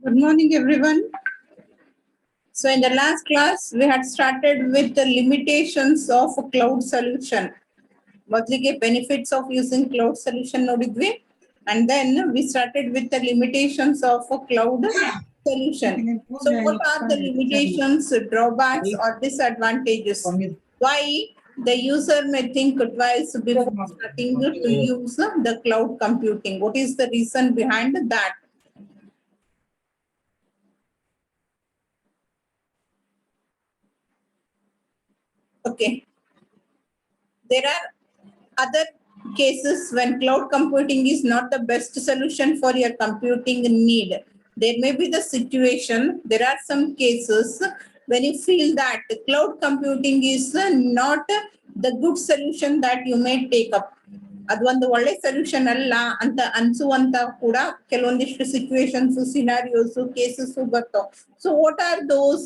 Good morning, everyone. So in the last class, we had started with the limitations of a cloud solution. ಮೊದಲಿಗೆ benefits of using cloud solution ನೋಡಿದ್ವಿ. And then we started with the limitations of a cloud solution. So what are the limitations, drawbacks, or disadvantages? Why the user may think twice before starting to use the cloud computing? What is the reason behind that? Okay. There are other cases when cloud computing is not the best solution for your computing need. There may be the situation, there are some cases when you feel that cloud computing is not the good solution that you may take up. ಅದು ಒಂದು ಒಳ್ಳೆ solution ಅಲ್ಲ ಅಂತ ಅನ್ಸುವಂತ ಕೂಡ ಕೆಲವೊಂದಿಷ್ಟು situations scenarios cases ಬರ್ತಾವ. So what are those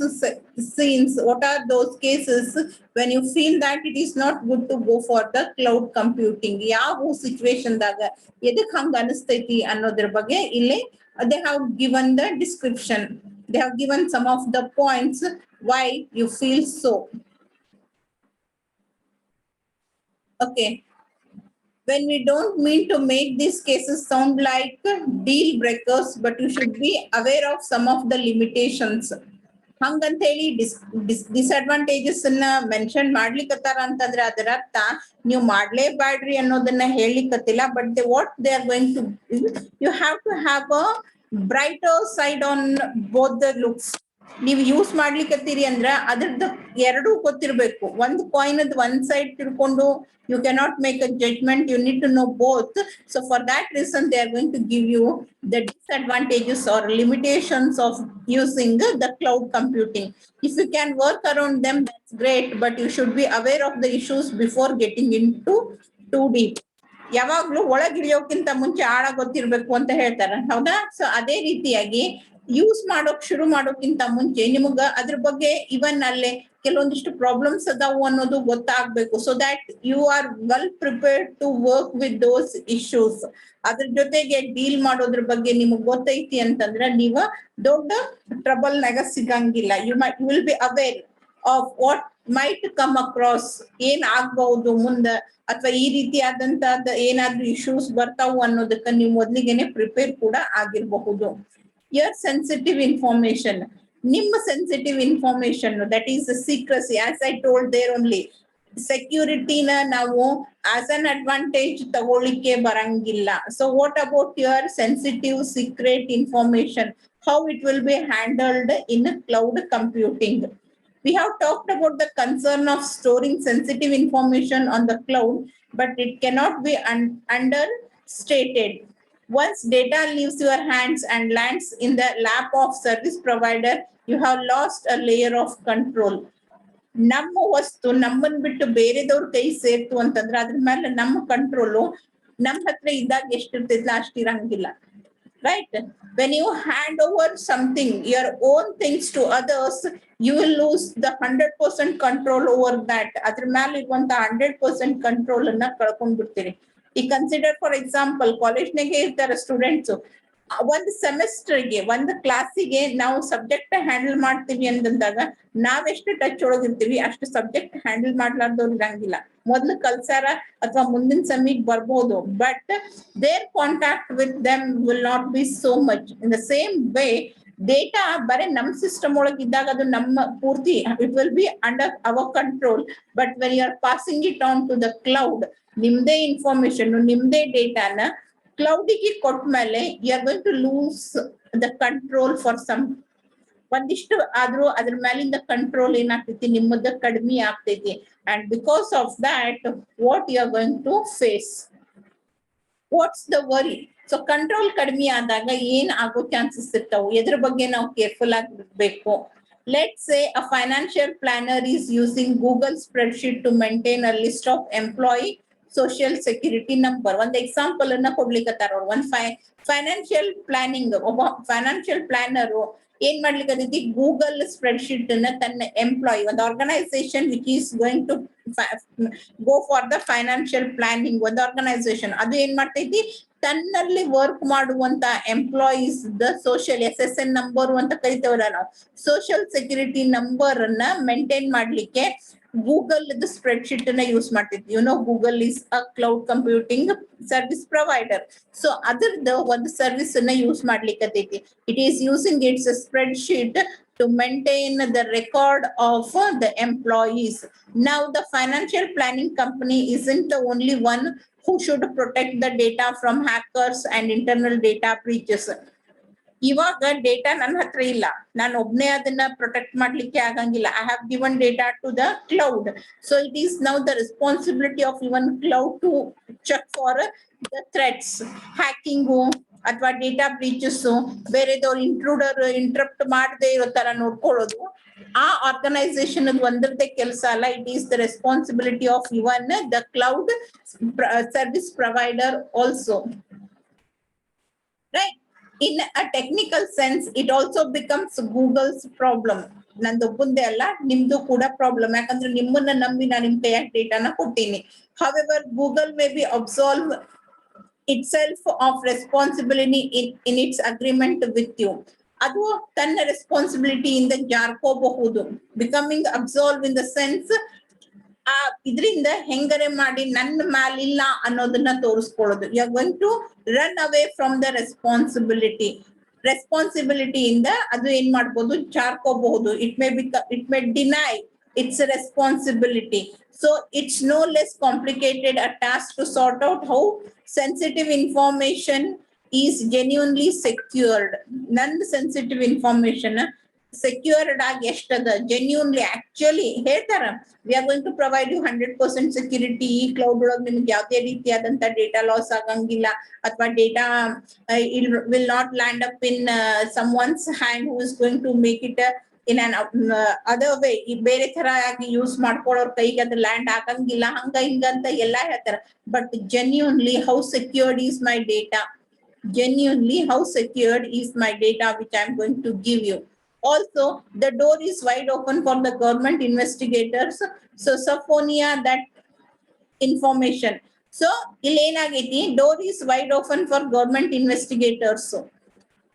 scenes, what are those cases when you feel that it is not good to go for the cloud computing? ಯಾವ ಸಿಚುವೇಶನ್ದಾಗ ಎದಕ್ ಹಂಗ ಅನಿಸ್ತೈತಿ ಅನ್ನೋದ್ರ ಬಗ್ಗೆ ಇಲ್ಲಿ they have given the description. They have given some of the points why you feel so. Okay. When we don't mean to make these cases sound like deal breakers, but you should be aware of some of the limitations. ಹಂಗಂತ ಹೇಳಿ disadvantages ಅನ್ನ mention ಮಾಡ್ಲಿಕ್ಕತ್ತಾರ ಅಂತಂದ್ರೆ ಅದರ ಅರ್ಥ ನೀವು ಮಾಡ್ಲೇಬೇಡ್ರಿ ಅನ್ನೋದನ್ನ ಹೇಳಿಕತ್ತಿಲ್ಲ. But what they are going to, you have to have a brighter side on both the looks. ನೀವು ಯೂಸ್ ಮಾಡ್ಲಿಕ್ಕತ್ತೀರಿ ಅಂದ್ರ ಅದ್ರದ್ದು ಎರಡೂ ಗೊತ್ತಿರ್ಬೇಕು. ಒಂದು ಕಾಯಿನ್ ಅದ್ ಒಂದ್ ಸೈಡ್ ತಿಳ್ಕೊಂಡು you cannot make a judgment, you need to know both. So for that reason they are going to give you the disadvantages or limitations of using the cloud computing. If you can work around them, that's great, but you should be aware of the issues before getting into too deep. ಯಾವಾಗ್ಲೂ ಒಳಗಿಳಿಯೋಕ್ಕಿಂತ ಮುಂಚೆ ಆಳ ಗೊತ್ತಿರ್ಬೇಕು ಅಂತ ಹೇಳ್ತಾರ, ಹೌದಾ? So ಅದೇ ರೀತಿಯಾಗಿ use ಮಾಡೋಕ್ ಶುರು ಮಾಡೋಕ್ಕಿಂತ ಮುಂಚೆ ನಿಮಗ ಅದ್ರ ಬಗ್ಗೆ ಇವನ್ ಅಲ್ಲೇ ಕೆಲವೊಂದಿಷ್ಟು ಪ್ರಾಬ್ಲಮ್ಸ್ ಅದಾವು ಅನ್ನೋದು ಗೊತ್ತಾಗ್ಬೇಕು. So that you are well prepared to work with those issues. ಅದ್ರ ಜೊತೆಗೆ ಡೀಲ್ ಮಾಡೋದ್ರ ಬಗ್ಗೆ ನಿಮಗ್ ಗೊತ್ತೈತಿ ಅಂತಂದ್ರ ನೀವ ದೊಡ್ಡ ಟ್ರಬಲ್ ನಾಗ ಸಿಗಂಗಿಲ್ಲ. You will be aware of what might come across, ಏನ್ ಆಗ್ಬಹುದು ಮುಂದ, ಅಥವಾ ಈ ರೀತಿಯಾದಂತ ಏನಾದ್ರೂ ಇಶ್ಯೂಸ್ ಬರ್ತಾವು ಅನ್ನೋದಕ್ಕ ನೀವು ಮೊದ್ಲಿಗೆನೆ ಪ್ರಿಪೇರ್ ಕೂಡ ಆಗಿರಬಹುದು. Your sensitive information, ನಿಮ್ಮ sensitive information, that is the secrecy, as I told there only. ಸೆಕ್ಯೂರಿಟಿನ ನಾವು ಆಸ್ ಅನ್ ಅಡ್ವಾಂಟೇಜ್ ತಗೊಳ್ಳಿಕ್ಕೆ ಬರಂಗಿಲ್ಲ. So what about your sensitive secret information, how it will be handled in cloud computing? We have talked about the concern of storing sensitive information on the cloud, but it cannot be understated. Once data leaves your hands and lands in the lap of service provider, you have lost a layer of control. ನಮ್ಮ ವಸ್ತು ನಮ್ಮನ್ ಬಿಟ್ಟು ಬೇರೆದವ್ರ ಕೈ ಸೇರ್ತು ಅಂತಂದ್ರೆ ಅದ್ರ ಮೇಲೆ ನಮ್ಮ control ನಮ್ ಹತ್ರ ಇದ್ದಾಗ ಎಷ್ಟಿರ್ತೈತಿಲ್ಲ ಅಷ್ಟಿರಂಗಿಲ್ಲ. Right? When you hand over something, your own things to others, you will lose the 100% control over that. ಅದ್ರ ಮೇಲೆ ಇರುವಂತ 100% ಕಂಟ್ರೋಲ್ ಅನ್ನ ಕಳ್ಕೊಂಡ್ಬಿಡ್ತೀರಿ. ಈ ಕನ್ಸಿಡರ್ ಫಾರ್ ಎಕ್ಸಾಂಪಲ್ ಕಾಲೇಜ್ನಾಗೆ ಇರ್ತಾರ ಸ್ಟೂಡೆಂಟ್ಸ್, ಒಂದು ಸೆಮಿಸ್ಟರ್ಗೆ ಒಂದು ಕ್ಲಾಸಿಗೆ ನಾವು ಸಬ್ಜೆಕ್ಟ್ ಹ್ಯಾಂಡಲ್ ಮಾಡ್ತೀವಿ ಅಂತಂದಾಗ ನಾವೆಷ್ಟು ಟಚ್ ಒಳಗಿರ್ತೀವಿ ಅಷ್ಟು ಸಬ್ಜೆಕ್ಟ್ ಹ್ಯಾಂಡಲ್ ಮಾಡ್ಲಾರ್ದವ್ರು ಇರಂಗಿಲ್ಲ. ಮೊದ್ಲು ಕಲ್ಸಾರ ಅಥವಾ ಮುಂದಿನ ಸೆಮಿಗ್ ಬರ್ಬೋದು, but their contact with them will not be so much. In the same way data ಬರೀ ನಮ್ ಸಿಸ್ಟಮ್ ಒಳಗಿದ್ದಾಗ ಅದು ನಮ್ಮ ಪೂರ್ತಿ it will be under our control. But when you are passing it on to the cloud, ನಿಮ್ದೇ information ನಿಮ್ದೇ ಡೇಟಾನ ಕ್ಲೌಡಿಗೆ ಕೊಟ್ಟ ಮೇಲೆ you are going to lose the control for some. ಒಂದಿಷ್ಟು ಆದ್ರೂ ಅದ್ರ ಮೇಲಿಂದ ಕಂಟ್ರೋಲ್ ಏನಾಗ್ತೈತಿ ನಿಮ್ಮದ ಕಡಿಮೆ ಆಗ್ತೈತಿ. And because of that what you are going to face, what's the worry? So control ಕಡಿಮೆ ಆದಾಗ ಏನ್ ಆಗೋ ಚಾನ್ಸಸ್ ಇರ್ತಾವ, ಎದ್ರ ಬಗ್ಗೆ ನಾವು ಕೇರ್ಫುಲ್ ಆಗಿರ್ಬೇಕು. Let's say a financial planner is using Google spreadsheet to maintain a list of employee social security number. ಒಂದು ಎಕ್ಸಾಂಪಲ್ ಅನ್ನ ಕೊಡ್ಲಿಕ್ಕತ್ತಾರ ಅವ್ರು. ಒಂದು ಫೈನಾನ್ಷಿಯಲ್ ಪ್ಲಾನಿಂಗ್, ಒಬ್ಬ ಫೈನಾನ್ಷಿಯಲ್ ಪ್ಲಾನರ್ ಏನ್ ಮಾಡ್ಲಿಕ್ಕೆ ಗೂಗಲ್ ಸ್ಪ್ರೆಡ್ ಶೀಟ್ ಅನ್ನ ತನ್ನ ಎಂಪ್ಲಾಯಿ, ಒಂದು organisation which is going to go for the financial planning, ಒಂದು ಆರ್ಗನೈಸೇಷನ್ ಅದು ಏನ್ ಮಾಡ್ತೈತಿ ತನ್ನಲ್ಲಿ ವರ್ಕ್ ಮಾಡುವಂತ employees the social SSN number ಅಂತ ಕರಿತೇವಲ್ಲ ನಾವು, ಸೋಷಿಯಲ್ ಸೆಕ್ಯೂರಿಟಿ ನಂಬರ್ ಅನ್ನ ಮೇಂಟೈನ್ ಮಾಡ್ಲಿಕ್ಕೆ ಗೂಗಲ್ ಸ್ಪ್ರೆಡ್ ಶೀಟ್ ಅನ್ನ ಯೂಸ್ ಮಾಡ್ತಿದ್ವಿ. Google is a cloud computing service provider. So ಅದರದ್ದು ಒಂದು ಸರ್ವಿಸ್ ಅನ್ನ ಯೂಸ್ ಮಾಡ್ಲಿಕ್ಕೆ it is using it's spread sheet to maintain the record of the employees. Now the financial planning company isn't the only one who should protect the data from hackers and internal data breaches. ಇವಾಗ data ನನ್ನ ಹತ್ರ ಇಲ್ಲ, ನಾನು ಒಬ್ನೇ ಅದನ್ನ protect ಮಾಡ್ಲಿಕ್ಕೆ ಆಗಂಗಿಲ್ಲ. I have given data to the cloud. So it is now the responsibility of even cloud to check for the threats, hacking ಅಥವಾ ಡೇಟಾ ಬ್ರೀಚಸ್, ಬೇರೆದವ್ರು ಇಂಟ್ರಪ್ಟ್ ಮಾಡದೆ ಇರೋ ತರ ನೋಡ್ಕೊಳ್ಳೋದು ಆ ಆರ್ಗನೈಸೇಷನ್ ಒಂದರದೇ ಕೆಲಸ ಅಲ್ಲ. It is the responsibility of even the cloud service provider also, right? In a technical sense, it also becomes Google's problem. ನಂದೊಬ್ಬಂದೇ ಅಲ್ಲ, ನಿಮ್ದು ಕೂಡ ಪ್ರಾಬ್ಲಮ್. ಯಾಕಂದ್ರೆ ನಿಮ್ಮನ್ನ ನಂಬಿ ನಾನು ನಿಮ್ ಕೈಯಾಗ ಡೇಟಾನ ಕೊಟ್ಟಿನಿ. However, Google may be absolve itself of responsibility in its agreement with you. ಅದು ತನ್ನ ರೆಸ್ಪಾನ್ಸಿಬಿಲಿಟಿ ಇಂದ ಜಾರ್ಕೋಬಹುದು. Becoming absolve in the sense ಇದರಿಂದ ಹೆಂಗರೆ ಮಾಡಿ ನನ್ನ ಮ್ಯಾಲಿಲ್ಲ ಅನ್ನೋದನ್ನ ತೋರಿಸ್ಕೊಳ್ಳೋದು. You are going to run away from the ರೆಸ್ಪಾನ್ಸಿಬಿಲಿಟಿಯಿಂದ ಅದು ಏನ್ ಮಾಡ್ಬೋದು, ಜಾರ್ಕೋಬಹುದು. It may deny its responsibility. So it's no less complicated a task to sort out how sensitive information is genuinely secured. None sensitive information secured ಆಗಿ ಎಷ್ಟದ genuinely actually ಹೇಳ್ತಾರ, we are going to provide you 100% security. ಈ cloud ಒಳಗೆ ನಿಮ್ಗೆ ಯಾವುದೇ ರೀತಿಯಾದಂತ data loss ಆಗಂಗಿಲ್ಲ, ಅಥವಾ data will not land up in someone's hand who is going to make it in an other way. ಈ ಬೇರೆ ತರ ಆಗಿ ಯೂಸ್ ಮಾಡ್ಕೊಳ್ಳೋರ್ ಕೈಗೆ ಅದು ಲ್ಯಾಂಡ್ ಆಗಂಗಿಲ್ಲ, ಹಂಗ ಹಿಂಗಂತ ಎಲ್ಲಾ ಹೇಳ್ತಾರ. But genuinely how secured is my data? Genuinely how secured is my data which I am going to give you? Also, the door is wide open for the government investigators. So Saphonia that information. So ಇಲ್ಲಿ ಏನಾಗೈತಿ, door is wide open for government investigators.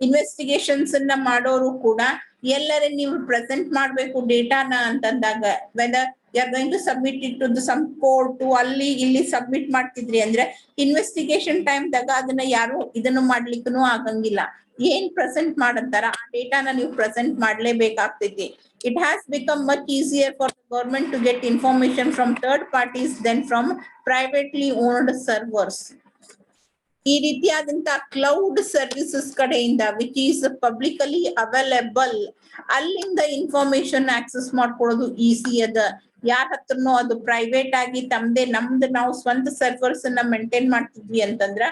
Investigations ಅನ್ನ ಮಾಡೋರು ಕೂಡ ಎಲ್ಲರೇ ನೀವು present ಮಾಡ್ಬೇಕು ಡೇಟಾನ ಅಂತಂದಾಗ, whether you are going to submit it to some court, ಅಲ್ಲಿ ಇಲ್ಲಿ ಸಬ್ಮಿಟ್ ಮಾಡ್ತಿದ್ರಿ ಅಂದ್ರೆ ಇನ್ವೆಸ್ಟಿಗೇಷನ್ ಟೈಮ್ದಾಗ ಅದನ್ನ ಯಾರು ಇದನ್ನು ಮಾಡ್ಲಿಕ್ಕೂ ಆಗಂಗಿಲ್ಲ. ಏನ್ ಪ್ರೆಸೆಂಟ್ ಮಾಡಂತಾರ ಆ ಡೇಟಾನ ನೀವು ಪ್ರೆಸೆಂಟ್ ಮಾಡ್ಲೇಬೇಕಾಗ್ತೈತಿ. It has become much easier for the government to get information from third parties then from privately owned servers. ಈ ರೀತಿಯಾದಂತ ಕ್ಲೌಡ್ ಸರ್ವಿಸಸ್ ಕಡೆಯಿಂದ ವಿಚ್ ಈಸ್ ಪಬ್ಲಿಕಲಿ ಅವೈಲೇಬಲ್, ಅಲ್ಲಿಂದ ಇನ್ಫಾರ್ಮೇಶನ್ ಆಕ್ಸೆಸ್ ಮಾಡ್ಕೊಳ್ಳೋದು ಈಸಿ ಅದ. ಯಾರ ಹತ್ರನೋ ಅದು ಪ್ರೈವೇಟ್ ಆಗಿ ನಮ್ದು ನಾವು ಸ್ವಂತ ಸರ್ವರ್ಸ್ ಅನ್ನ ಮೇಂಟೈನ್ ಮಾಡ್ತಿದ್ವಿ ಅಂತಂದ್ರ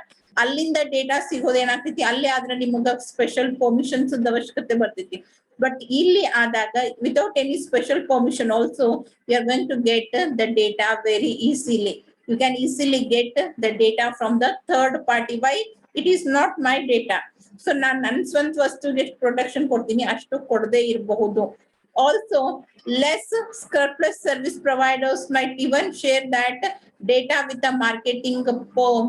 ಅಲ್ಲಿಂದ ಡೇಟಾ ಸಿಗೋದೇನಾಗ್ತೈತಿ, ಅಲ್ಲಿ ಆದ್ರೆ ನಿಮಗ ಸ್ಪೆಷಲ್ ಪರ್ಮಿಷನ್ಸ್ ಅವಶ್ಯಕತೆ ಬರ್ತೈತಿ. ಬಟ್ ಇಲ್ಲಿ ಆದಾಗ without any special permission also you are going to get the data very easily. You can easily get the data from the third party. Why? It is not my data. So ನಾನು ನನ್ನ ಸ್ವಂತ ವಸ್ತುಗೆ protection ಕೊಡ್ತೀನಿ, ಅಷ್ಟು ಕೊಡದೇ ಇರಬಹುದು. Also, less scrupulous service providers might even share that data with the marketing firm.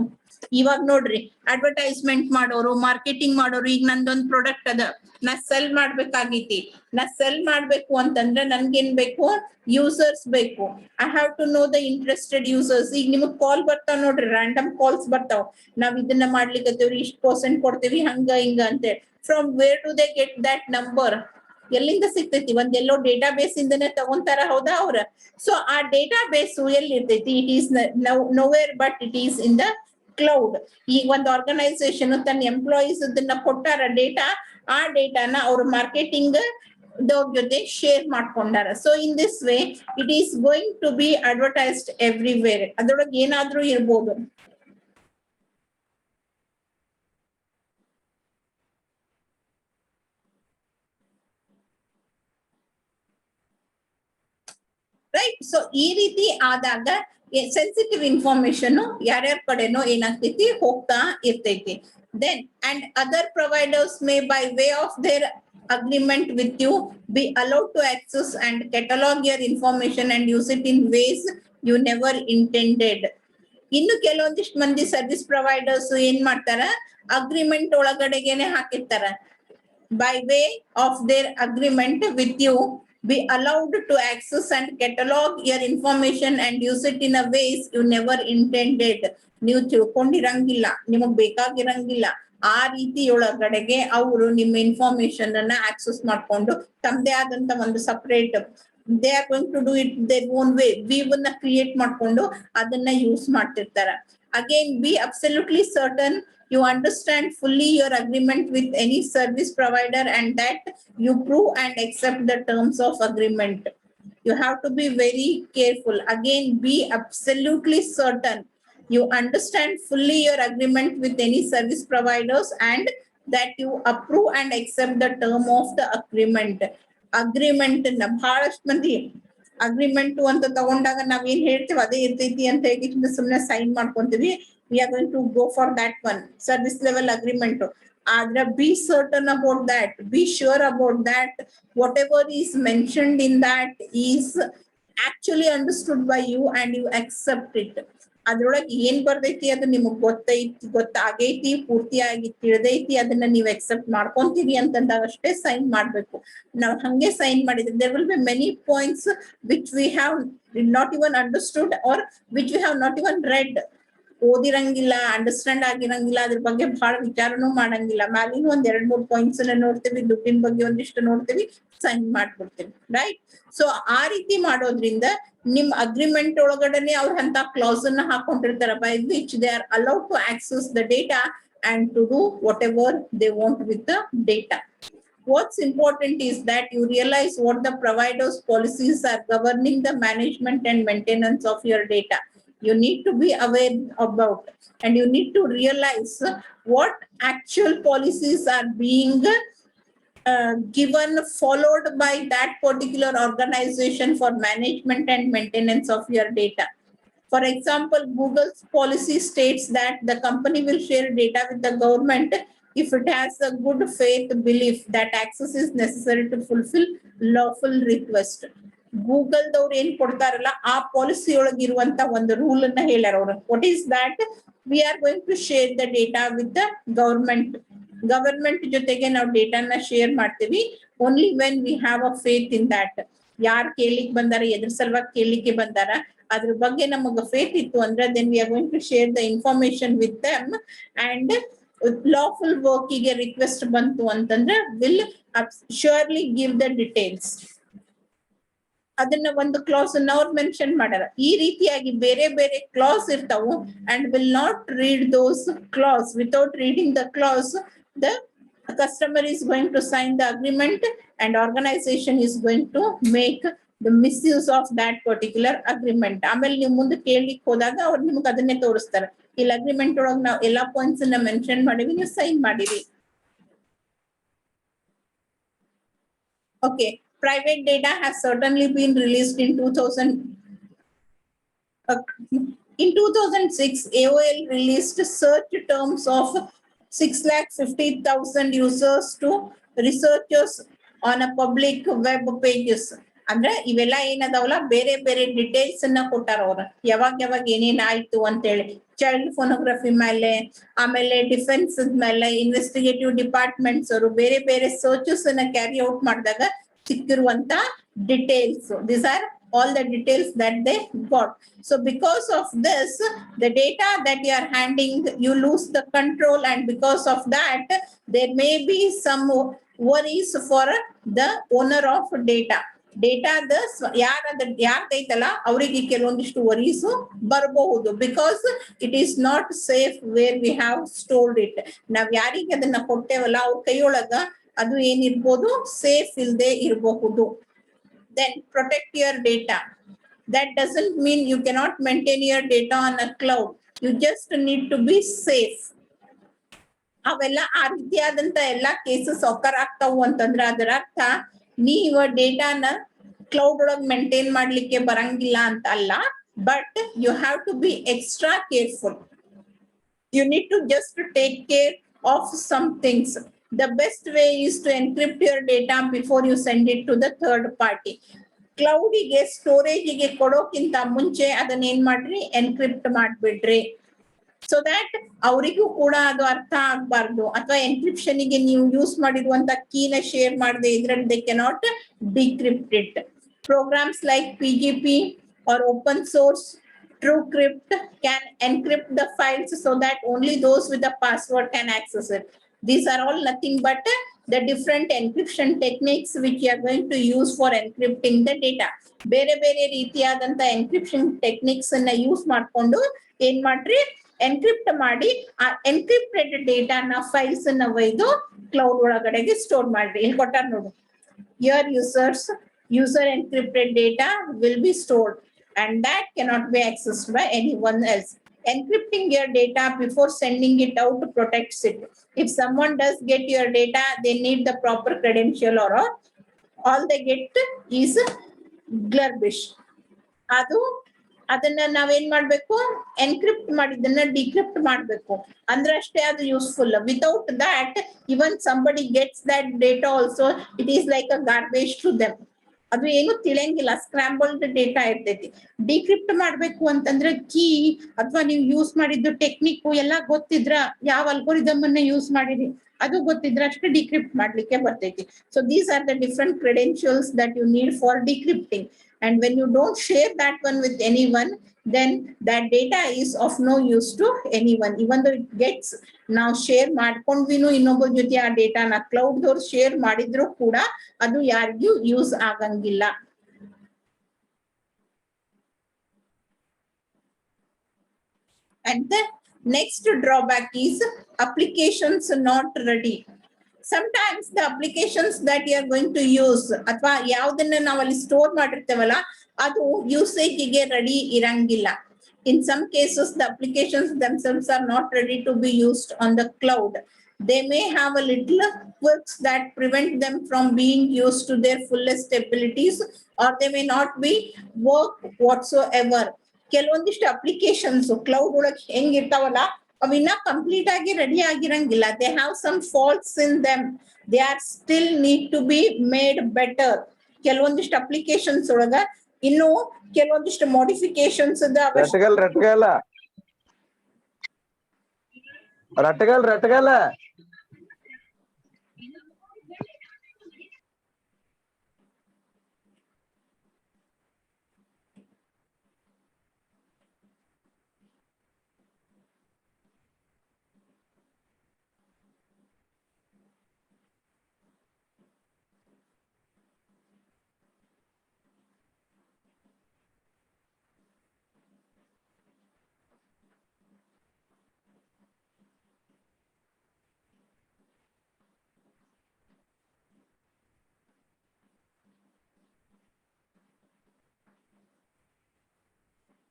ಇವಾಗ ನೋಡ್ರಿ, ಅಡ್ವರ್ಟೈಸ್ಮೆಂಟ್ ಮಾಡೋರು, ಮಾರ್ಕೆಟಿಂಗ್ ಮಾಡೋರು, ಈಗ ನಂದೊಂದು ಪ್ರಾಡಕ್ಟ್ ಅದ, ನಾ ಸೆಲ್ ಮಾಡ್ಬೇಕಾಗೈತಿ. ನಾ ಸೆಲ್ ಮಾಡ್ಬೇಕು ಅಂತಂದ್ರೆ ನನ್ಗೇನ್ ಬೇಕು, ಯೂಸರ್ಸ್ ಬೇಕು. I have to know the interested users. ಈಗ ನಿಮಗ್ ಕಾಲ್ ಬರ್ತಾವ ನೋಡ್ರಿ, ರ್ಯಾಂಡಮ್ ಕಾಲ್ಸ್ ಬರ್ತಾವ, ನಾವ್ ಇದನ್ನ ಮಾಡ್ಲಿಕ್ಕತ್ತೇವ್ರಿ, ಇಷ್ಟು ಪರ್ಸೆಂಟ್ ಕೊಡ್ತೇವಿ, ಹಂಗ ಹಿಂಗ ಅಂತೇಳಿ. From where do they get that number? ಎಲ್ಲಿಂದ ಸಿಗ್ತೈತಿ? ಒಂದೆಲ್ಲೋ ಡೇಟಾ ಬೇಸ್ ಇಂದನೇ ತಗೊಂತಾರ, ಹೌದಾ ಅವ್ರ? ಸೊ ಆ ಡೇಟಾ ಬೇಸ್ ಎಲ್ಲಿ ಇರ್ತೈತಿ? It is nowhere but it is in the cloud. ಈಗ ಒಂದು ಆರ್ಗನೈಸೇಷನ್ ತನ್ನ ಎಂಪ್ಲಾಯೀಸ್ ಅದನ್ನ ಕೊಟ್ಟಾರ ಡೇಟಾ, ಆ ಡೇಟಾನ ಅವ್ರ ಮಾರ್ಕೆಟಿಂಗ್ ದವ್ರ ಜೊತೆ ಶೇರ್ ಮಾಡ್ಕೊಂಡಾರ. So in this way it is going to be advertised everywhere. ಅದ್ರೊಳಗೆ ಏನಾದ್ರೂ ಇರ್ಬೋದು. ರೈಟ್? ಸೊ ಈ ರೀತಿ ಆದಾಗ ಸೆನ್ಸಿಟಿವ್ ಇನ್ಫಾರ್ಮೇಶನ್ ಯಾರ್ಯಾರ ಕಡೆನೋ ಏನಾಗ್ತೈತಿ, ಹೋಗ್ತಾ ಇರ್ತೈತಿ. Then and other providers may by way of their agreement with you be allowed to access and catalog your information and use it in ways you never intended. ಇನ್ನು ಕೆಲವೊಂದಿಷ್ಟು ಮಂದಿ ಸರ್ವಿಸ್ ಪ್ರೊವೈಡರ್ಸ್ ಏನ್ ಮಾಡ್ತಾರ, agreement ಒಳಗಡೆಗೆನೆ ಹಾಕಿರ್ತಾರ, by way of their agreement with you, be allowed to access and catalog your information and use it in a ways you never intended. ನೀವು ತಿಳ್ಕೊಂಡಿರಂಗಿಲ್ಲ, ನಿಮಗ್ ಬೇಕಾಗಿರಂಗಿಲ್ಲ, ಆ ರೀತಿಯೊಳಗಡೆಗೆ ಅವರು ನಿಮ್ಮ ಇನ್ಫಾರ್ಮೇಶನ್ ಅನ್ನ ಆಕ್ಸೆಸ್ ಮಾಡ್ಕೊಂಡು ತಮ್ಮದೇ ಆದಂತ ಒಂದು separate, they are going to do it their own way, ವೀವನ್ನ ಕ್ರಿಯೇಟ್ ಮಾಡ್ಕೊಂಡು ಅದನ್ನ ಯೂಸ್ ಮಾಡ್ತಿರ್ತಾರ. Again, be absolutely certain you understand fully your agreement with any service provider and that you prove and accept the terms of agreement. You have to be very careful. Again, be absolutely certain you understand fully your agreement with any service providers and that you approve and accept the term of the agreement. Agreement na ಬಹಳಷ್ಟು ಮಂದಿ agreement ಅಂತ ತಗೊಂಡಾಗ ನಾವ್ ಏನ್ ಹೇಳ್ತೀವಿ ಅದೇ ಇರ್ತೈತಿ ಅಂತ ಹೇಳಿ ಸುಮ್ಮನೆ ಸೈನ್ ಮಾಡ್ಕೊಂತೀವಿ. We are going to go for that one, service level agreement. Adra, be certain about that, be sure about that whatever is mentioned in that is actually understood by you and you accept it. ಅದ್ರೊಳಗೆ ಏನ್ ಬರ್ತೈತಿ ಅದು ನಿಮಗ್ ಗೊತ್ತಾಗೈತಿ, ಪೂರ್ತಿಯಾಗಿ ತಿಳಿದೈತಿ, ಅದನ್ನ ನೀವು accept ಮಾಡ್ಕೊಂತೀರಿ ಅಂತಂದಾಗ ಅಷ್ಟೇ ಸೈನ್ ಮಾಡ್ಬೇಕು. ನಾವು ಹಂಗೆ ಸೈನ್ ಮಾಡಿದ್ರೆ there will be many points which we have not even understood or which we have not even read. ಓದಿರಂಗಿಲ್ಲ, ಅಂಡರ್ಸ್ಟ್ಯಾಂಡ್ ಆಗಿರಂಗಿಲ್ಲ, ಅದ್ರ ಬಗ್ಗೆ ಬಹಳ ವಿಚಾರನೂ ಮಾಡಂಗಿಲ್ಲ. ಮ್ಯಾಲಿನ ಒಂದ್ 2-3 ಪಾಯಿಂಟ್ಸ್ ನೋಡ್ತೀವಿ, ದುಡ್ಡಿನ ಬಗ್ಗೆ ಒಂದಿಷ್ಟು ನೋಡ್ತೀವಿ, ಸೈನ್ ಮಾಡ್ಬಿಡ್ತೀವಿ, ರೈಟ್? ಸೊ ಆ ರೀತಿ ಮಾಡೋದ್ರಿಂದ ನಿಮ್ ಅಗ್ರಿಮೆಂಟ್ ಒಳಗಡೆನೆ ಅವ್ರ ಅಂತ ಕ್ಲಾಸ್ ಅನ್ನ ಹಾಕೊಂಡಿರ್ತಾರ, by which they are allowed to access the data and to do whatever they want with the data. What's important is that you realize what the provider's policies are governing the management and maintenance of your data. You need to be aware about, and you need to realize what actual policies are being given, followed by that particular organization for management and maintenance of your data. For example, Google's policy states that the company will share data with the government if it has a good faith belief that access is necessary to fulfill lawful request. Google ದವ್ರು ಏನ್ ಕೊಡ್ತಾರಲ್ಲ ಆ policy ಒಳಗಿರುವಂತ ಒಂದು rule ಅನ್ನ ಹೇಳ್ಯಾರ ಅವ್ರು. What is that? We are going to share the data with the government ಜೊತೆಗೆ ನಾವು ಡೇಟಾನ ಶೇರ್ ಮಾಡ್ತೀವಿ only when we have a faith in that. ಯಾರು ಕೇಳಿಕ್ ಬಂದಾರ, ಎದ್ರ ಸಲುವಾಗಿ ಕೇಳಿಕ್ಕೆ ಬಂದಾರ, ಅದ್ರ ಬಗ್ಗೆ ನಮಗ ಫೇತ್ ಇತ್ತು ಅಂದ್ರೆ then we are going to share the information with them. And lawful ವರ್ಕಿಗೆ ರಿಕ್ವೆಸ್ಟ್ ಬಂತು ಅಂತಂದ್ರೆ will surely give the details. ಅದನ್ನ ಒಂದು ಕ್ಲಾಸ್ ಅನ್ನ ಅವ್ರು ಮೆನ್ಷನ್ ಮಾಡ್ಯಾರ. ಈ ರೀತಿಯಾಗಿ ಬೇರೆ ಬೇರೆ ಕ್ಲಾಸ್ ಇರ್ತಾವು and will not read those class. Without reading the class the customer is going to sign the agreement and organization is going to make the misuse of that particular agreement. ಆಮೇಲೆ ನೀವು ಮುಂದೆ ಕೇಳಲಿಕ್ಕೆ ಹೋದಾಗ ಅವ್ರು ನಿಮ್ಗೆ ಅದನ್ನೇ ತೋರಿಸ್ತಾರೆ, ಇಲ್ಲಿ ಅಗ್ರಿಮೆಂಟ್ ಒಳಗೆ ನಾವು ಎಲ್ಲಾ ಪಾಯಿಂಟ್ಸ್ ಅನ್ನ ಮೆನ್ಷನ್ ಮಾಡಿವಿ, ನೀವು ಸೈನ್ ಮಾಡಿರಿ. Okay, private data has certainly been released in 2000. In 2006, AOL released search terms of 650,000 users to researchers on a public web pages. ಅಂದ್ರೆ ಇವೆಲ್ಲ ಏನದಾವಲ್ಲ ಬೇರೆ ಬೇರೆ ಡಿಟೇಲ್ಸ್ ಅನ್ನ ಕೊಟ್ಟಾರ ಅವ್ರ, ಯಾವಾಗ ಏನೇನ್ ಆಯ್ತು ಅಂತೇಳಿ. ಚೈಲ್ಡ್ ಫೋನೋಗ್ರಫಿ ಮೇಲೆ, ಆಮೇಲೆ ಡಿಫೆನ್ಸ್ ಮೇಲೆ, ಇನ್ವೆಸ್ಟಿಗೇಟಿವ್ ಡಿಪಾರ್ಟ್ಮೆಂಟ್ಸ್ ಅವರು ಬೇರೆ ಬೇರೆ ಸರ್ಚಸ್ ಅನ್ನ ಕ್ಯಾರಿ ಔಟ್ ಮಾಡಿದಾಗ ಸಿಕ್ಕಿರುವಂತ details. This are all the details that they got. So because of this, the data that you are handing, you lose the control, and because of that there may be some worries for the owner of data. ಯಾರ್ದೈತಲ್ಲ ಅವರಿಗೆ ಕೆಲವೊಂದಿಷ್ಟು ವರೀಸು ಬರಬಹುದು, because it is not safe where we have stored it. ನಾವ್ ಯಾರಿಗೆ ಅದನ್ನ ಕೊಟ್ಟೇವಲ್ಲ ಅವ್ರ ಕೈಯೊಳಗ ಅದು ಏನಿರ್ಬೋದು, safe ಇಲ್ದೆ ಇರಬಹುದು. Then protect your data. That doesn't mean you cannot maintain your data on a cloud. You just need to be safe. ಅವೆಲ್ಲ ಆ ರೀತಿಯಾದಂತ ಎಲ್ಲಾ ಕೇಸಸ್ ಒಕ್ಕರ್ ಆಗ್ತಾವು ಅಂತಂದ್ರೆ ಅದರ ಅರ್ಥ ನೀವು ಡೇಟಾನ ಕ್ಲೌಡ್ ಒಳಗ್ ಮೇಂಟೈನ್ ಮಾಡ್ಲಿಕ್ಕೆ ಬರಂಗಿಲ್ಲ ಅಂತ ಅಲ್ಲ, but you have to be extra careful. You need to just take care of some things. The best way is to encrypt your data before you send it to the third party. ಕ್ಲೌಡಿಗೆ ಸ್ಟೋರೇಜಿಗೆ ಕೊಡೋಕ್ಕಿಂತ ಮುಂಚೆ ಅದನ್ನ ಏನ್ ಮಾಡ್ರಿ, encrypt ಮಾಡ್ಬಿಡ್ರಿ. So that ಅವರಿಗೂ ಕೂಡ ಅದು ಅರ್ಥ ಆಗ್ಬಾರ್ದು. ಅಥವಾ ಎನ್ಕ್ರಿಪ್ಷನ್ ಗೆ ನೀವು ಯೂಸ್ ಮಾಡಿರುವಂತ ಕೀನ ಶೇರ್ ಮಾಡದೆ ಇದ್ರೆ they cannot decrypt it. Programs like PGP or open source TrueCrypt can encrypt the files so that only those with the password can access it. These are all nothing but the different encryption techniques which you are going to use for encrypting the data. ಬೇರೆ ಬೇರೆ ರೀತಿಯಾದಂತ encryption techniques ಅನ್ನ use ಮಾಡ್ಕೊಂಡು ಏನ್ ಮಾಡ್ರಿ, encrypt ಮಾಡಿ ಆ encrypted ಡೇಟಾನ files ಅನ್ನ ಒಯ್ದು ಕ್ಲೌಡ್ ಒಳಗಡೆಗೆ ಸ್ಟೋರ್ ಮಾಡ್ರಿ. ಇಲ್ಲಿ ಕೊಟ್ಟಾರ ನೋಡು, your user encrypted data will be stored and that cannot be accessed by anyone else. Encrypting your data before sending it out protects it. If someone does get your data, they need the proper credential or all they get is garbage. ಅದು ಅದನ್ನ ನಾವೇನ್ ಮಾಡ್ಬೇಕು, encrypt ಮಾಡಿದ್ದನ್ನ decrypt ಮಾಡ್ಬೇಕು ಅಂದ್ರೆ ಅಷ್ಟೇ ಅದು useful. Without that even somebody gets that data also it is like a garbage to them. ಅದು ಏನು ತಿಳಿಯಂಗಿಲ್ಲ, ಸ್ಕ್ರಾಂಬಲ್ಡ್ ಡೇಟಾ ಇರ್ತೈತಿ. ಡಿಕ್ರಿಪ್ಟ್ ಮಾಡ್ಬೇಕು ಅಂತಂದ್ರೆ ಕೀ ಅಥವಾ ನೀವು ಯೂಸ್ ಮಾಡಿದ್ದು ಟೆಕ್ನಿಕ್ ಎಲ್ಲ ಗೊತ್ತಿದ್ರ, ಯಾವ ಅಲ್ಗೋರಿದಮ್ ಅನ್ನ ಯೂಸ್ ಮಾಡಿರಿ ಅದು ಗೊತ್ತಿದ್ರ ಅಷ್ಟೇ ಡಿಕ್ರಿಪ್ಟ್ ಮಾಡ್ಲಿಕ್ಕೆ ಬರ್ತೈತಿ. So these are the different credentials that you need for decrypting. And when you don't share that one with anyone, then that data is of no use to anyone. Even though it gets now share ಮಾಡ್ಕೊಂಡ್ವಿನು ಇನ್ನೊಬ್ಬರ ಜೊತೆ ಆ ಡೇಟಾನ cloud ದವ್ರು share ಮಾಡಿದ್ರು ಕೂಡ ಅದು ಯಾರಿಗೂ use ಆಗಂಗಿಲ್ಲ. And the next drawback is applications not ready. Sometimes the applications that you are going to use ಅಥವಾ ಯಾವ್ದನ್ನ ನಾವು ಅಲ್ಲಿ ಸ್ಟೋರ್ ಮಾಡಿರ್ತೇವಲ್ಲ ಅದು ಯೂಸೇಜ್ ಗೆ ರೆಡಿ ಇರಂಗಿಲ್ಲ. In some cases the applications themselves are not ready to be used on the cloud. They may have a little quirks that prevent them from being used to their fullest abilities, or they may not be work whatsoever. ಕೆಲವೊಂದಿಷ್ಟು applications cloud ಒಳಗೆ ಹೆಂಗಿರ್ತಾವಲ್ಲ ಅವಿನ್ನ complete ಆಗಿ ready ಆಗಿರಂಗಿಲ್ಲ. They have some faults in them, they are still need to be made better. ಕೆಲವೊಂದಿಷ್ಟು applications ಒಳಗ ಇನ್ನು ಕೆಲವೊಂದಿಷ್ಟು ಮಾಡಿಫಿಕೇಶನ್ಸ್ ರಟ್ಗಲ್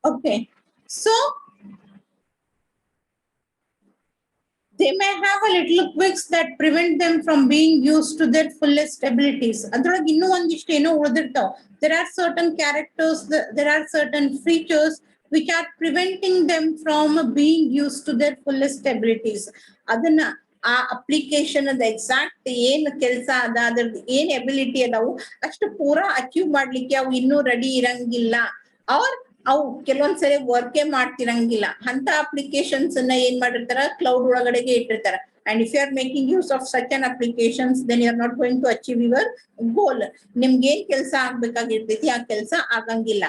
Okay, so they may have a little quirks that prevent them from being used to their fullest abilities. ಅದ್ರೊಳಗೆ ಇನ್ನೂ ಒಂದಿಷ್ಟು ಏನೋ ಉಳಿದಿರ್ತಾವ. There are certain characters, there are certain features which are preventing them from being used to their fullest abilities. ಅದನ್ನ ಆ application ಅದ exact ಏನ್ ಕೆಲಸ ಅದ ಅದ್ರದ್ದು ಏನ್ ಎಬಿಲಿಟಿ ಅದಾವು ಅಷ್ಟು ಪೂರಾ ಅಚೀವ್ ಮಾಡ್ಲಿಕ್ಕೆ ಅವು ಇನ್ನೂ ರೆಡಿ ಇರಂಗಿಲ್ಲ. ಅವ್ರ ಅವು ಕೆಲವೊಂದ್ಸರಿ ವರ್ಕೇ ಮಾಡ್ತಿರಂಗಿಲ್ಲ. ಅಂತ ಅಪ್ಲಿಕೇಶನ್ಸ್ ಅನ್ನ ಏನ್ ಮಾಡಿರ್ತಾರ, ಕ್ಲೌಡ್ ಒಳಗಡೆಗೆ ಇಟ್ಟಿರ್ತಾರ. And if you are making use of such an applications, then you are not going to achieve your goal. ನಿಮ್ಗೆ ಏನ್ ಕೆಲಸ ಆಗ್ಬೇಕಾಗಿರ್ತೈತಿ ಆ ಕೆಲಸ ಆಗಂಗಿಲ್ಲ.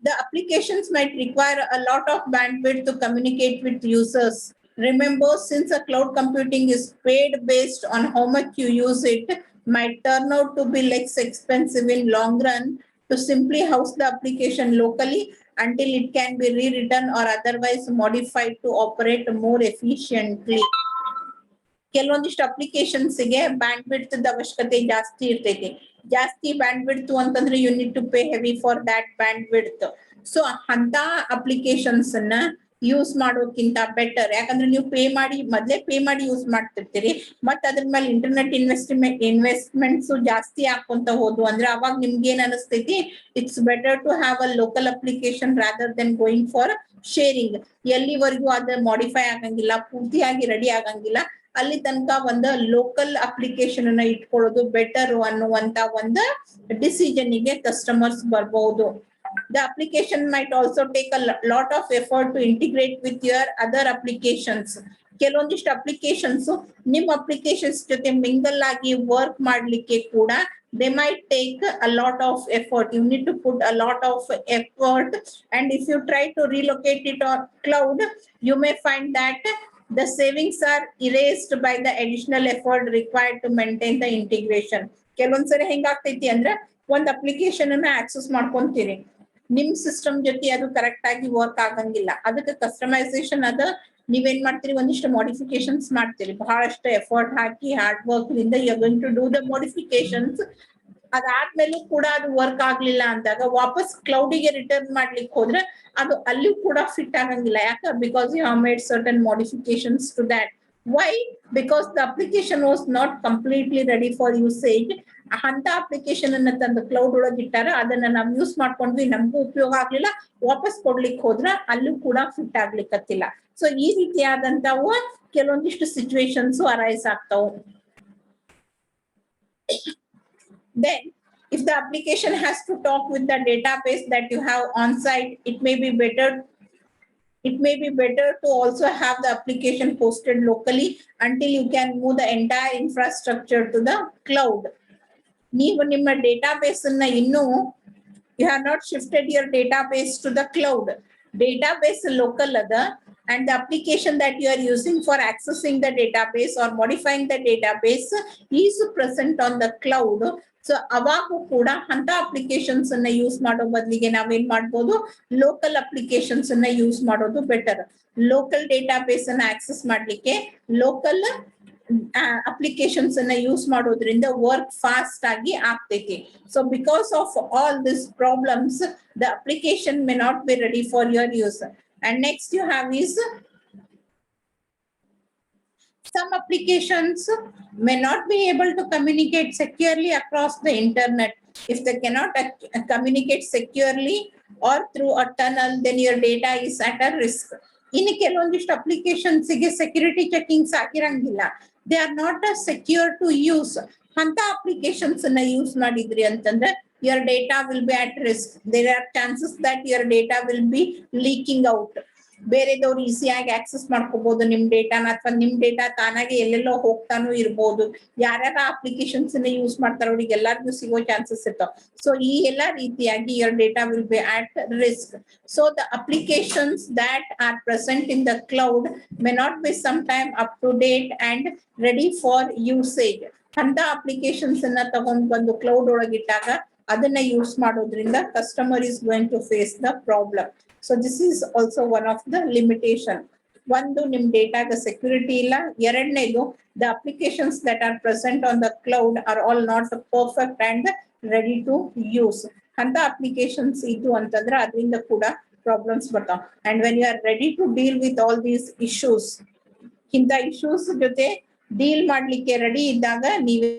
The applications might require a lot of bandwidth to communicate with users. Remember, since a cloud computing is paid based on how much you use it, might turn out to be less expensive in long run to simply house the application locally until it can be rewritten or otherwise modified to operate more efficiently. ಕೆಲವೊಂದಿಷ್ಟು applications ಗೆ bandwidth ಅವಶ್ಯಕತೆ ಜಾಸ್ತಿ ಇರ್ತೈತಿ. ಜಾಸ್ತಿ bandwidth ಅಂತಂದ್ರೆ you need to pay heavy for that bandwidth. So ಅಂತ applications ಅನ್ನ use ಮಾಡೋಕ್ಕಿಂತ ಬೆಟರ್, ಯಾಕಂದ್ರೆ ನೀವು ಮೊದ್ಲೇ ಪೇ ಮಾಡಿ ಯೂಸ್ ಮಾಡ್ತಿರ್ತೀರಿ, ಮತ್ ಅದ್ರ ಮೇಲೆ ಇಂಟರ್ನೆಟ್ ಇನ್ವೆಸ್ಟ್ಮೆಂಟ್ಸ್ ಜಾಸ್ತಿ ಹಾಕೊಂತ ಹೋದ್ವು ಅಂದ್ರೆ ಅವಾಗ ನಿಮ್ಗೆ ಏನ್ ಅನಿಸ್ತೈತಿ, it's better to have a local application rather than going for sharing. ಎಲ್ಲಿವರೆಗೂ ಅದ ಮಾಡಿಫೈ ಆಗಂಗಿಲ್ಲ, ಪೂರ್ತಿಯಾಗಿ ರೆಡಿ ಆಗಂಗಿಲ್ಲ, ಅಲ್ಲಿ ತನಕ ಒಂದು ಲೋಕಲ್ ಅಪ್ಲಿಕೇಶನ್ ಅನ್ನ ಇಟ್ಕೊಳ್ಳೋದು ಬೆಟರ್ ಅನ್ನುವಂತ ಒಂದು ಡಿಸಿಷನ್ ಗೆ ಕಸ್ಟಮರ್ಸ್ ಬರಬಹುದು. The application might also take a lot of effort to integrate with your other applications. ಕೆಲವೊಂದಿಷ್ಟು ಅಪ್ಲಿಕೇಶನ್ಸ್ ನಿಮ್ಮ ಅಪ್ಲಿಕೇಶನ್ಸ್ ಜೊತೆ ಮಿಂಗಲ್ ಆಗಿ ವರ್ಕ್ ಮಾಡ್ಲಿಕ್ಕೆ ಕೂಡ they might take a lot of effort. You need to put a lot of effort, and if you try to relocate it on cloud, you may find that the savings are erased by the additional effort required to maintain the integration. ಕೆಲವೊಂದ್ಸರಿ ಹೆಂಗಾಗ್ತೈತಿ ಅಂದ್ರೆ ಒಂದ್ application ಅನ್ನ access ಮಾಡ್ಕೊಂತೀರಿ, ನಿಮ್ system ಜೊತೆ ಅದು correct ಆಗಿ work ಆಗಂಗಿಲ್ಲ. ಅದಕ್ಕೆ customisation ಅದ ನೀವೇನ್ ಮಾಡ್ತೀರಿ, ಒಂದಿಷ್ಟು ಮಾಡಿಫಿಕೇಶನ್ಸ್ ಮಾಡ್ತೀರಿ, ಬಹಳಷ್ಟು ಎಫರ್ಟ್ ಹಾಕಿ ಹಾರ್ಡ್ ವರ್ಕ್ ಲಿಂದ you are going to do the modifications. ಅದಾದ್ಮೇಲೂ ಕೂಡ ಅದು ವರ್ಕ್ ಆಗ್ಲಿಲ್ಲ ಅಂದಾಗ ವಾಪಸ್ ಕ್ಲೌಡಿಗೆ ರಿಟರ್ನ್ ಮಾಡ್ಲಿಕ್ಕೆ ಹೋದ್ರೆ ಅದು ಅಲ್ಲೂ ಕೂಡ ಫಿಟ್ ಆಗಂಗಿಲ್ಲ. ಯಾಕೆ? Because you have made certain modifications to that. Why? Because the application was not completely ready for usage. ಅಂತ ಅಪ್ಲಿಕೇಶನ್ ಅನ್ನ ತಂದು ಕ್ಲೌಡ್ ಒಳಗೆ ಇಟ್ಟಾರ, ಅದನ್ನ ನಾವು ಯೂಸ್ ಮಾಡ್ಕೊಂಡ್ವಿ, ನಮಗೂ ಉಪಯೋಗ ಆಗ್ಲಿಲ್ಲ, ವಾಪಸ್ ಕೊಡ್ಲಿಕ್ಕೆ ಹೋದ್ರ ಅಲ್ಲೂ ಕೂಡ ಫಿಟ್ ಆಗ್ಲಿಕ್ಕತ್ತಿಲ್ಲ. ಸೊ ಈ ರೀತಿಯಾದಂತಾವು ಕೆಲವೊಂದಿಷ್ಟು ಸಿಚುವೇಶನ್ಸ್ ಅರೈಸ್ ಆಗ್ತಾವು. Then if the application has to talk with the database that you have on site, it may be better to also have the application hosted locally until you can move the entire infrastructure to the cloud. ನೀವು ನಿಮ್ಮ database ಅನ್ನ ಇನ್ನೂ you have not shifted your database to the cloud. Database local ada, and the application that you are using for accessing the database or modifying the database is present on the cloud. So ಅವಾಗೂ ಕೂಡ ಅಂತ applications ಅನ್ನ use ಮಾಡೋ ಬದಲಿಗೆ ನಾವೇನ್ ಮಾಡ್ಬೋದು, local applications ಅನ್ನ use ಮಾಡೋದು ಬೆಟರ್. ಲೋಕಲ್ ಡೇಟಾಬೇಸ್ ಅನ್ನ ಆಕ್ಸೆಸ್ ಮಾಡ್ಲಿಕ್ಕೆ ಲೋಕಲ್ ಅಪ್ಲಿಕೇಶನ್ಸ್ ಅನ್ನ ಯೂಸ್ ಮಾಡೋದ್ರಿಂದ ವರ್ಕ್ ಫಾಸ್ಟ್ ಆಗಿ ಆಗ್ತೈತಿ. So because of all this problems the application may not be ready for your use. And next you have is some applications may not be able to communicate securely across the internet. If they cannot communicate securely or through a tunnel, then your data is at a risk. In ಕೆಲವೊಂದಿಷ್ಟು applications ಗೆ security checkings ಆಗಿರಂಗಿಲ್ಲ, they are not secure to use. ಅಂತ applications ಅನ್ನ use ಮಾಡಿದ್ರಿ ಅಂತಂದ್ರೆ your data will be at risk. There are chances that your data will be leaking out. ಬೇರೆದವ್ರು ಈಸಿಯಾಗಿ access ಮಾಡ್ಕೋಬಹುದು ನಿಮ್ ಡೇಟಾನ, ಅಥವಾ ನಿಮ್ ಡೇಟಾ ತಾನಾಗೆ ಎಲ್ಲೆಲ್ಲೋ ಹೋಗ್ತಾನು ಇರ್ಬೋದು. ಯಾರ್ಯಾರ ಅಪ್ಲಿಕೇಶನ್ಸ್ ಅನ್ನ ಯೂಸ್ ಮಾಡ್ತಾರ ಅವ್ರಿಗೆ ಎಲ್ಲರಿಗೂ ಸಿಗೋ ಚಾನ್ಸಸ್ ಇರ್ತಾವ. ಸೊ ಈ ಎಲ್ಲಾ ರೀತಿಯಾಗಿ your data will be at risk. So the applications that are present in the cloud may not be some time up to date and ready for usage. ಅಂತ ಅಪ್ಲಿಕೇಶನ್ಸ್ ಅನ್ನ ತಗೊಂಡ್ ಬಂದು ಕ್ಲೌಡ್ ಒಳಗಿಟ್ಟಾಗ ಅದನ್ನ ಯೂಸ್ ಮಾಡೋದ್ರಿಂದ customer is going to face the problem. So this is also one of the limitation. ಒಂದು, ನಿಮ್ ಡೇಟಾಗ security ಇಲ್ಲ. ಎರಡನೇದು, the applications that are present on the cloud are all not perfect and ready to use. ಅಂತ applications ಇದ್ದು ಅಂತಂದ್ರೆ ಅದರಿಂದ ಕೂಡ problems ಬರ್ತಾವ. And when you are ready to deal with all these issues, ಇಂಥ ಇಶ್ಯೂಸ್ ಜೊತೆ ಡೀಲ್ ಮಾಡ್ಲಿಕ್ಕೆ ready ಇದ್ದಾಗ ನೀವೇ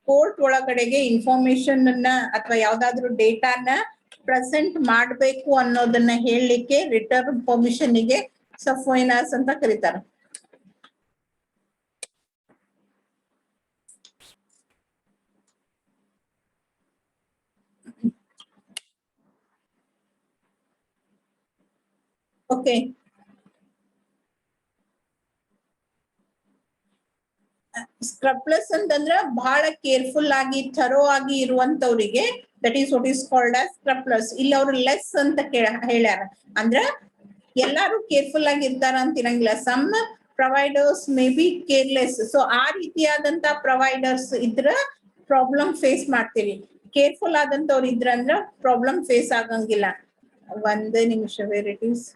ಕೋರ್ಟ್ ಒಳಗಡೆಗೆ ಇನ್ಫಾರ್ಮೇಶನ್ ಅನ್ನ ಅಥವಾ ಯಾವ್ದಾದ್ರು ಡೇಟಾನ ಪ್ರೆಸೆಂಟ್ ಮಾಡ್ಬೇಕು ಅನ್ನೋದನ್ನ ಹೇಳಲಿಕ್ಕೆ ರಿಟರ್ನ್ ಪರ್ಮಿಷನ್ ಗೆ ಸಬ್ಫೈನರ್ಸ್ ಅಂತ ಕರೀತಾರೆ. ಓಕೆ, ಸ್ಕ್ರಪ್ಲೆಸ್ ಅಂತಂದ್ರ ಬಹಳ ಕೇರ್ಫುಲ್ ಆಗಿ ಥರೋ ಆಗಿ ಇರುವಂತವ್ರಿಗೆ that is what is called as scrupulous. ಇಲ್ಲಿ ಅವ್ರು ಲೆಸ್ ಅಂತ ಹೇಳ್ಯಾರ, ಅಂದ್ರ ಎಲ್ಲಾರು ಕೇರ್ಫುಲ್ ಆಗಿ ಇರ್ತಾರ ಅಂತ ಇರಂಗಿಲ್ಲ. Some providers may be careless. So ಆ ರೀತಿಯಾದಂತ ಪ್ರೊವೈಡರ್ಸ್ ಇದ್ರ ಪ್ರಾಬ್ಲಮ್ ಫೇಸ್ ಮಾಡ್ತೀವಿ. ಕೇರ್ಫುಲ್ ಆದಂತವ್ರು ಇದ್ರಂದ್ರ ಪ್ರಾಬ್ಲಮ್ ಫೇಸ್ ಆಗಂಗಿಲ್ಲ. ಒಂದೇ ನಿಮಿಷ, where it is.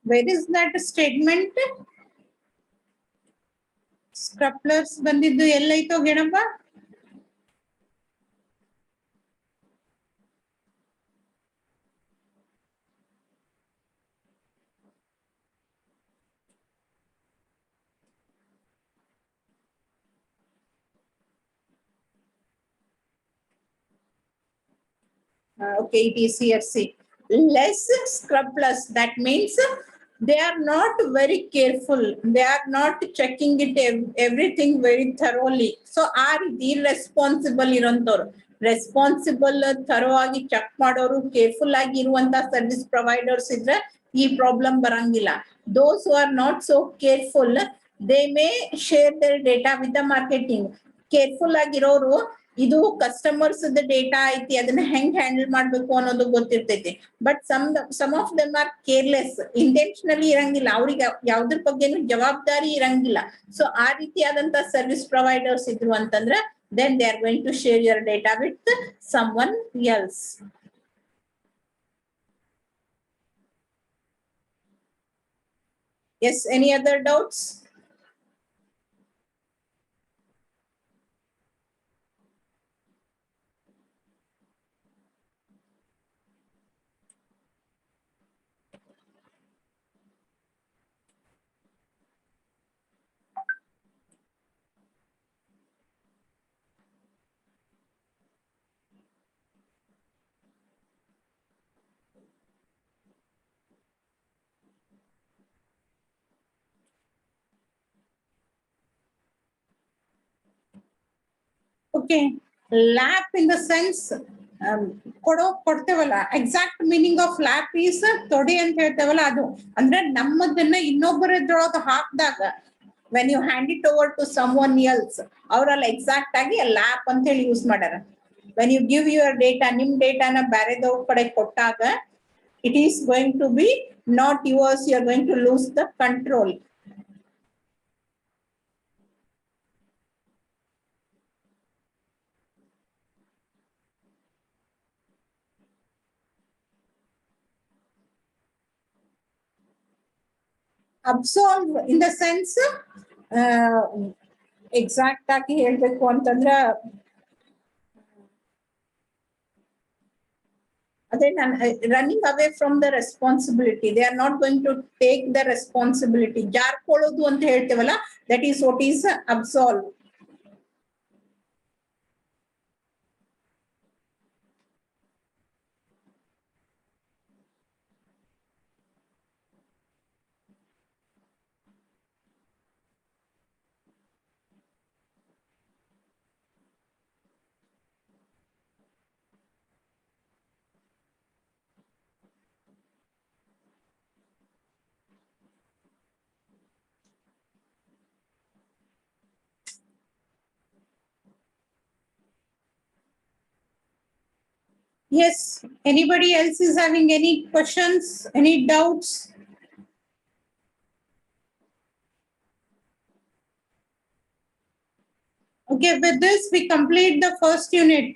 Where is that statement? Scrupulous ಬಂದಿದ್ದು ಎಲ್ಲೈತೋ ಗೆಣಪ್ಪ? Okay, it is here. See, less scrupulous. That means they are not very careful. They are not checking it everything very thoroughly. So are irresponsible irantoru. Responsible, thorough agi check madoru, careful agi iruanta service providers idre ee problem barangilla. Those who are not so careful, they may share their data with the marketing. Careful ಆಗಿರೋರು ಇದು customers data ಐತಿ ಅದನ್ನ ಹೆಂಗ್ handle ಮಾಡ್ಬೇಕು ಅನ್ನೋದು ಗೊತ್ತಿರ್ತೈತಿ. But some of them are careless, intentionally ಇರಂಗಿಲ್ಲ, ಅವ್ರಿಗೆ ಯಾವ್ದ್ರ ಬಗ್ಗೆನೂ ಜವಾಬ್ದಾರಿ ಇರಂಗಿಲ್ಲ. ಸೊ ಆ ರೀತಿಯಾದಂತ ಸರ್ವಿಸ್ ಪ್ರೊವೈಡರ್ಸ್ ಇದ್ರು ಅಂತಂದ್ರೆ then they are going to share your data with someone else. Yes, any other doubts? Okay, lap in the sense ಕೊಡ್ತೇವಲ್ಲ, exact meaning of lap is ತೊಡಿ ಅಂತ ಹೇಳ್ತೇವಲ್ಲ ಅದು. ಅಂದ್ರೆ ನಮ್ಮದನ್ನ ಇನ್ನೊಬ್ಬರದ್ರೊಳಗೆ ಹಾಕಿದಾಗ when you hand it over to someone else, ಅವರಲ್ಲಿ exact ಆಗಿ ಲ್ಯಾಪ್ ಅಂತ ಹೇಳಿ ಯೂಸ್ ಮಾಡ್ಯಾರ. when you give your data, ನಿಮ್ ಡೇಟಾನ ಬೇರೆದವ್ರ ಕಡೆ ಕೊಟ್ಟಾಗ it is going to be not yours, you are going to lose the control. Absolve in the sense exact ಆಗಿ ಹೇಳ್ಬೇಕು ಅಂತಂದ್ರ ಅದೇ running away from the responsibility. They are not going to take the responsibility. ಜಾರ್ಕೊಳ್ಳೋದು ಅಂತ ಹೇಳ್ತೇವಲ್ಲ, that is what is absolve. Yes, anybody else is having any questions, any doubts? Okay, with this we complete the first unit.